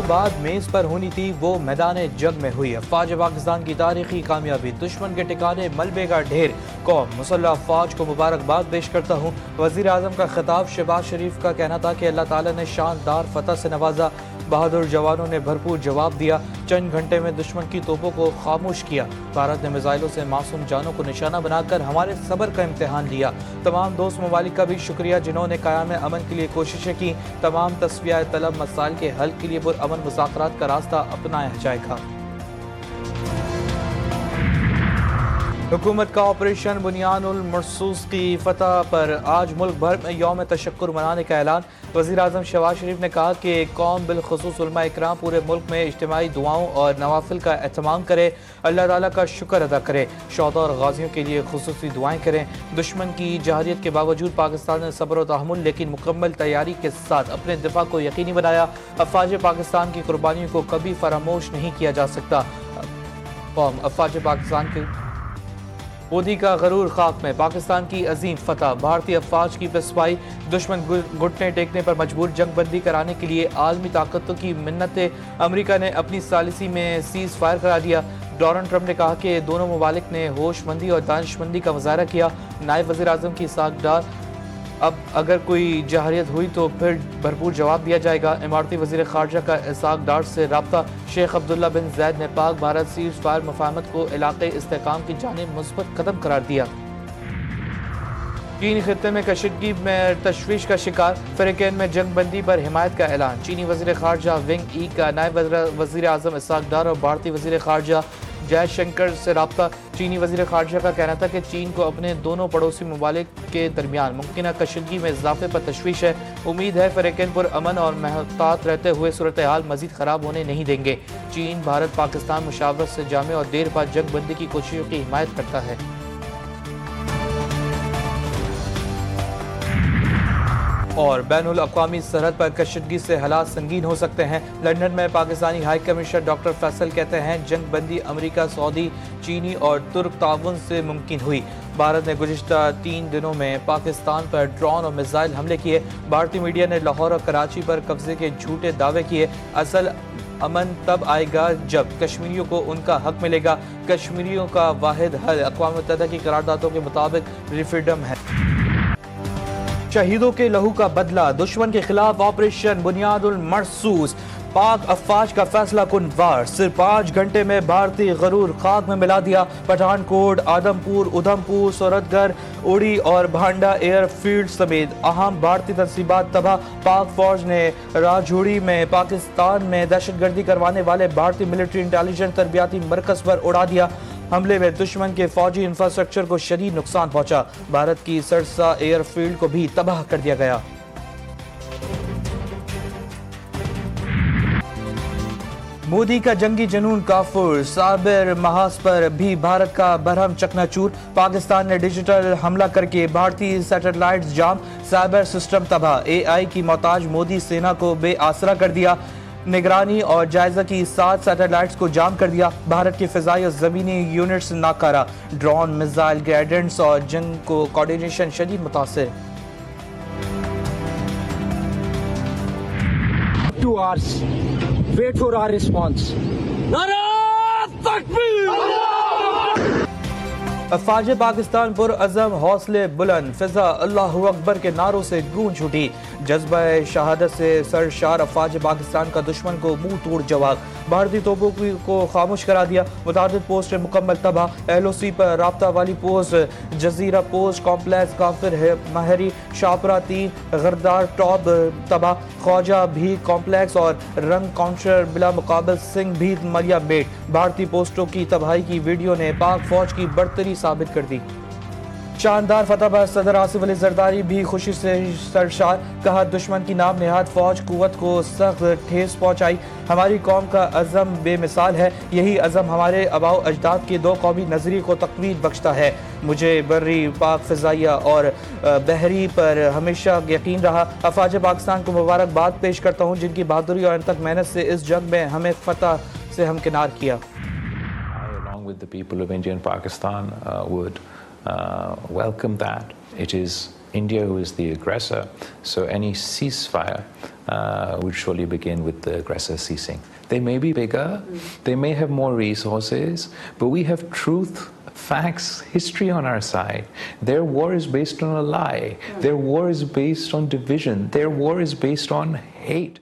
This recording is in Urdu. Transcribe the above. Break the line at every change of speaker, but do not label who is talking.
بعد میز پر ہونی تھی وہ میدان جنگ میں ہوئی۔ افواج پاکستان کی تاریخی کامیابی، دشمن کے ٹھکانے ملبے کا ڈھیر، قوم مسلح افواج کو مبارکباد پیش کرتا ہوں۔ وزیر اعظم کا خطاب، شہباز شریف کا کہنا تھا کہ اللہ تعالیٰ نے شاندار فتح سے نوازا، بہادر جوانوں نے بھرپور جواب دیا، چند گھنٹے میں دشمن کی توپوں کو خاموش کیا۔ بھارت نے میزائلوں سے معصوم جانوں کو نشانہ بنا کر ہمارے صبر کا امتحان لیا۔ تمام دوست ممالک کا بھی شکریہ جنہوں نے قیام امن کے لیے کوششیں کی۔ تمام تصفیہ طلب مسائل کے حل کے لیے پرامن مذاکرات کا راستہ اپنایا جائے گا۔ حکومت کا آپریشن بنیان المرصوص کی فتح پر آج ملک بھر میں یوم تشکر منانے کا اعلان۔ وزیر اعظم شہباز شریف نے کہا کہ قوم بالخصوص علماء اکرام پورے ملک میں اجتماعی دعاؤں اور نوافل کا اہتمام کرے، اللہ تعالیٰ کا شکر ادا کرے، شہداء اور غازیوں کے لیے خصوصی دعائیں کریں۔ دشمن کی جارحیت کے باوجود پاکستان نے صبر و تحمل لیکن مکمل تیاری کے ساتھ اپنے دفاع کو یقینی بنایا۔ افواج پاکستان کی قربانیوں کو کبھی فراموش نہیں کیا جا سکتا۔ قوم افواج پاکستان کے مودی کا غرور خاک میں، پاکستان کی عظیم فتح، بھارتی افواج کی پسپائی، دشمن گھٹنے ٹیکنے پر مجبور، جنگ بندی کرانے کے لیے عالمی طاقتوں کی منتیں، امریکہ نے اپنی ثالثی میں سیز فائر کرا دیا۔ ڈونلڈ ٹرمپ نے کہا کہ دونوں ممالک نے ہوش مندی اور دانش مندی کا مظاہرہ کیا۔ نائب وزیر اعظم کی ساکھدار، اب اگر کوئی جارحیت ہوئی تو پھر بھرپور جواب دیا جائے گا۔ اماراتی وزیر خارجہ کا اسحاق ڈار سے رابطہ، شیخ عبداللہ بن زید نے پاک بھارت سیز فائر مفاہمت کو علاقائی استحکام کی جانب مثبت قدم قرار دیا۔ چین خطے میں کشیدگی میں تشویش کا شکار، فریقین میں جنگ بندی پر حمایت کا اعلان۔ چینی وزیر خارجہ ونگ ای کا نائب وزیر اعظم اسحاق ڈار اور بھارتی وزیر خارجہ جے شنکر سے رابطہ۔ چینی وزیر خارجہ کا کہنا تھا کہ چین کو اپنے دونوں پڑوسی ممالک کے درمیان ممکنہ کشیدگی میں اضافے پر تشویش ہے۔ امید ہے فریقین پر امن اور محتاط رہتے ہوئے صورتحال مزید خراب ہونے نہیں دیں گے۔ چین بھارت پاکستان مشاورت سے جامع اور دیر بعد جنگ بندی کی کوششوں کی حمایت کرتا ہے۔ اور بین الاقوامی سرحد پر کشیدگی سے حالات سنگین ہو سکتے ہیں۔ لندن میں Pakistani high commissioner doctor Faisal کہتے ہیں جنگ بندی امریکہ، سعودی، چینی اور ترک تعاون سے ممکن ہوئی۔ بھارت نے گزشتہ 3 دنوں میں پاکستان پر ڈرون اور میزائل حملے کیے۔ بھارتی میڈیا نے لاہور اور کراچی پر قبضے کے جھوٹے دعوے کیے۔ اصل امن تب آئے گا جب کشمیریوں کو ان کا حق ملے گا۔ کشمیریوں کا واحد حل اقوام متحدہ کی قراردادوں کے مطابق ریفرنڈم ہے۔ شہیدوں کے لہو کا بدلہ، دشمن کے خلاف آپریشن بنیاد المرصوص، پاک افواج کا فیصلہ کن وار، صرف 5 گھنٹے میں بھارتی غرور خاک میں ملا دیا۔ پٹھان کوٹ، آدم پور، ادھم پور، سورت گڑھ، اوڑی اور بھانڈا ایئر فیلڈ سمیت اہم بھارتی تنصیبات تباہ۔ پاک فوج نے راجوری میں پاکستان میں دہشت گردی کروانے والے بھارتی ملٹری انٹیلیجنس تربیتی مرکز پر اڑا دیا۔ حملے میں دشمن کے فوجی انفراسٹرکچر کو شدید نقصان پہنچا۔ بھارت کی سرسا ایئر فیلڈ کو بھی تباہ کر دیا گیا۔ مودی کا جنگی جنون کافر، سائبر محاذ پر بھی بھارت کا برہم چکنا چور۔ پاکستان نے ڈیجیٹل حملہ کر کے بھارتی سیٹلائٹس جام، سائبر سسٹم تباہ، اے آئی کی محتاج مودی سینا کو بے آسرا کر دیا۔ نگرانی اور جائزہ کی 7 سیٹلائٹس کو جام کر دیا۔ بھارت کی فضائی اور زمینی یونٹس ناکارہ، ڈرون، میزائل گائیڈنس اور جنگ کو کوارڈینیشن شدید متاثر۔
2 hours. Wait for our response. نعرہ تکبیر!
افواج پاکستان پر عزم، حوصلے بلند، فضا اللہ اکبر کے نعروں سے گونج اٹھی۔ جذبہ شہادت سے سرشار افواج پاکستان کا دشمن کو منہ توڑ جواب، بھارتی توپوں کو خاموش کرا دیا۔ متعدد پوسٹیں مکمل تباہ، ایل او سی پر رابطہ والی پوسٹ، جزیرہ پوسٹ کمپلیکس، کافر مہری، شاپرا 3، غردار ٹاپ تباہ، خواجہ بھی کمپلیکس اور رنگ کاؤنٹر بلا مقابل سنگھ بھی مریا میٹ۔ بھارتی پوسٹوں کی تباہی کی ویڈیو نے پاک فوج کی برتری ثابت کر دی۔ شاندار فتح پر صدر آصف علی زرداری بھی خوشی سے سرشار، کہا دشمن کی نام نہاد فوج قوت کو سخت ٹھیس پہنچائی۔ ہماری قوم کا عزم بے مثال ہے، یہی عزم ہمارے آباء و اجداد کے 2 قومی نظریے کو تقویت بخشتا ہے۔ مجھے بری، پاک فضائیہ اور بحری پر ہمیشہ یقین رہا۔ افواج پاکستان کو مبارکباد پیش کرتا ہوں جن کی بہادری اور انتھک محنت سے اس جنگ میں ہمیں فتح سے ہمکنار کیا۔
Along with the people of India and Pakistan would welcome that. It is India who is the aggressor. So any ceasefire would surely begin with the aggressor ceasing. They may be bigger, they may have more resources, but we have truth, facts, history on our side. Their war is based on a lie. Their war is based on division. Their war is based on hate.